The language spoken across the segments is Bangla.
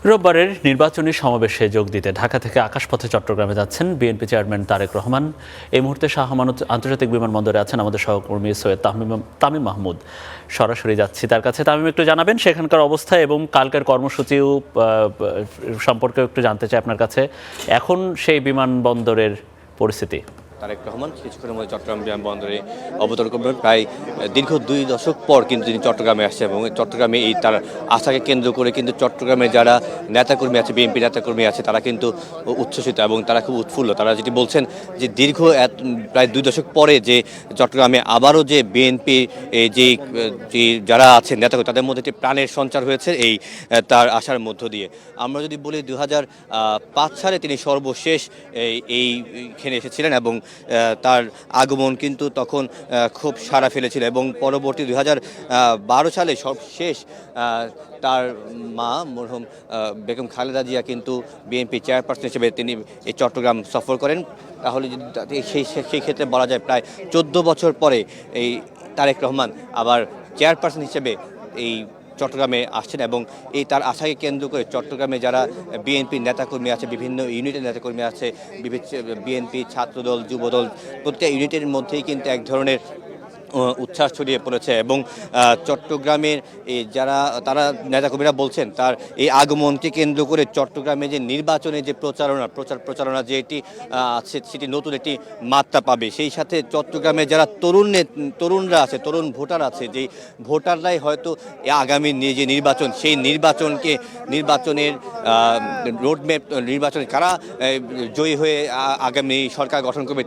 রোববারের নির্বাচনী সমাবেশে যোগ দিতে ঢাকা থেকে আকাশপথে চট্টগ্রামে যাচ্ছেন বিএনপি চেয়ারম্যান তারেক রহমান। এই মুহূর্তে শাহ আমানত আন্তর্জাতিক বিমানবন্দরে আছেন আমাদের সহকর্মী সৈয়দ তামিম মাহমুদ। সরাসরি যাচ্ছি তার কাছে। তামিম, একটু জানাবেন সেখানকার অবস্থা এবং কালকের কর্মসূচিও সম্পর্কে একটু জানতে চাই আপনার কাছে। এখন সেই বিমানবন্দরের পরিস্থিতি। তারেক রহমান কিছুক্ষণের মধ্যে চট্টগ্রাম বিমানবন্দরে অবতরণ করবেন। প্রায় দীর্ঘ 2 দশক পর কিন্তু তিনি চট্টগ্রামে আসছেন এবং চট্টগ্রামে এই তার আশাকে কেন্দ্র করে কিন্তু চট্টগ্রামে যারা নেতাকর্মী আছে, বিএনপি নেতাকর্মী আছে, তারা কিন্তু উচ্ছ্বসিত এবং তারা খুব উৎফুল্ল। তারা যেটি বলছেন যে দীর্ঘ প্রায় 2 দশক পরে যে চট্টগ্রামে আবারও যে বিএনপি যে যারা আছেন নেতাকর্মী, তাদের মধ্যে একটি প্রাণের সঞ্চার হয়েছে এই তার আশার মধ্য দিয়ে। আমরা যদি বলি 2005 সালে তিনি সর্বশেষ এইখানে এসেছিলেন এবং তার আগমন কিন্তু তখন খুব সাড়া ফেলেছিল এবং পরবর্তী 2012 সালে সবশেষ তার মা মরহুম বেগম খালেদা জিয়া কিন্তু বিএনপি চেয়ারপারসন হিসেবে তিনি এই চট্টগ্রাম সফর করেন। তাহলে সেই ক্ষেত্রে বলা যায় প্রায় 14 বছর পরে এই তারেক রহমান আবার চেয়ারপারসন হিসেবে এই চট্টগ্রামে আসছেন এবং এই তার আশাকে কেন্দ্র করে চট্টগ্রামে যারা বিএনপির নেতাকর্মী আছে, বিভিন্ন ইউনিটের নেতাকর্মী আছে, বিএনপি ছাত্রদল, যুবদল, প্রত্যেকটা ইউনিটের মধ্যেই কিন্তু এক ধরনের উচ্ছ্বাস ছড়িয়ে পড়েছে এবং চট্টগ্রামের যারা তারা নেতাকর্মীরা বলছেন তার এই আগমনকে কেন্দ্র করে চট্টগ্রামে যে নির্বাচনের যে প্রচারণা যে এটি আছে সেটি নতুন একটি মাত্রা পাবে। সেই সাথে চট্টগ্রামে যারা তরুণরা আছে, তরুণ ভোটার আছে, যে ভোটাররাই হয়তো আগামী যে নির্বাচন, সেই নির্বাচনের রোডম্যাপ, নির্বাচনে কারা জয়ী হয়ে আগামী সরকার গঠন করবে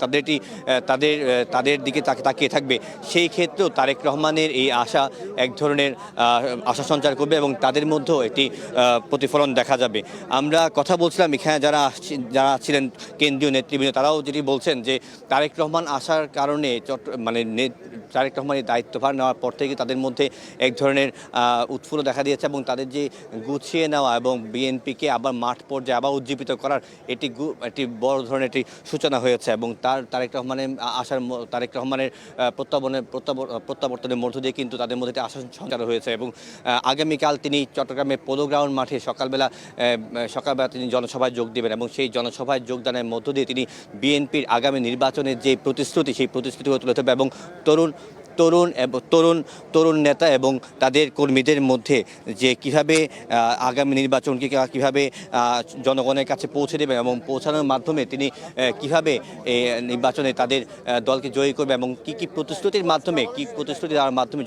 তাদের দিকে তাকিয়ে থাকবে। সেই ক্ষেত্রেও তারেক রহমানের এই আশা এক ধরনের আশা সঞ্চার করবে এবং তাদের মধ্যেও একটি প্রতিফলন দেখা যাবে। আমরা কথা বলছিলাম এখানে যারা ছিলেন কেন্দ্রীয় নেতৃবৃন্দ, তারাও যেটি বলছেন যে তারেক রহমান আসার কারণে তারেক রহমানের দায়িত্বভার নেওয়ার পর থেকে তাদের মধ্যে এক ধরনের উৎফুল্ল দেখা দিয়েছে এবং তাদের যে গুছিয়ে নেওয়া এবং বিএনপিকে আবার মাঠ পর্যায়ে আবার উজ্জীবিত করার একটি বড় ধরনের একটি সূচনা হয়েছে এবং তারেক রহমানের প্রত্যাবর্তনের মধ্য দিয়ে কিন্তু তাদের মধ্যে একটি আশা সঞ্চার হয়েছে এবং আগামীকাল তিনি চট্টগ্রামে পোলো গ্রাউন্ড মাঠে সকালবেলা তিনি জনসভায় যোগ দেবেন এবং সেই জনসভায় যোগদানের মধ্য দিয়ে তিনি বিএনপির আগামী নির্বাচনের যে প্রতিশ্রুতি, সেই প্রতিশ্রুতি তুলে ধরবে এবং তরুণ নেতা এবং তাদের কর্মীদের মধ্যে যে কিভাবে আগামী নির্বাচনকে কিভাবে জনগণের কাছে পৌঁছে দেবেন এবং পৌঁছানোর মাধ্যমে তিনি কিভাবে নির্বাচনে তাদের দলকে জয়ী করবে এবং কি প্রতিশ্রুতির মাধ্যমে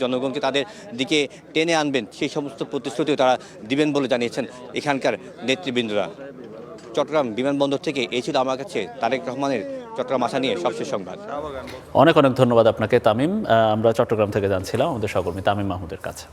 জনগণকে তাদের দিকে টেনে আনবেন, সেই সমস্ত প্রতিশ্রুতিও তারা দিবেন বলে জানিয়েছেন এখানকার নেতৃবৃন্দরা। চট্টগ্রাম বিমানবন্দর থেকে এই ছিল আমার কাছে তারেক রহমানের চট্টগ্রাম আসা নিয়ে সবশেষ সংবাদ। অনেক ধন্যবাদ আপনাকে তামিম। আমরা চট্টগ্রাম থেকে জানছিলাম আমাদের সহকর্মী তামিম মাহমুদের কাছে।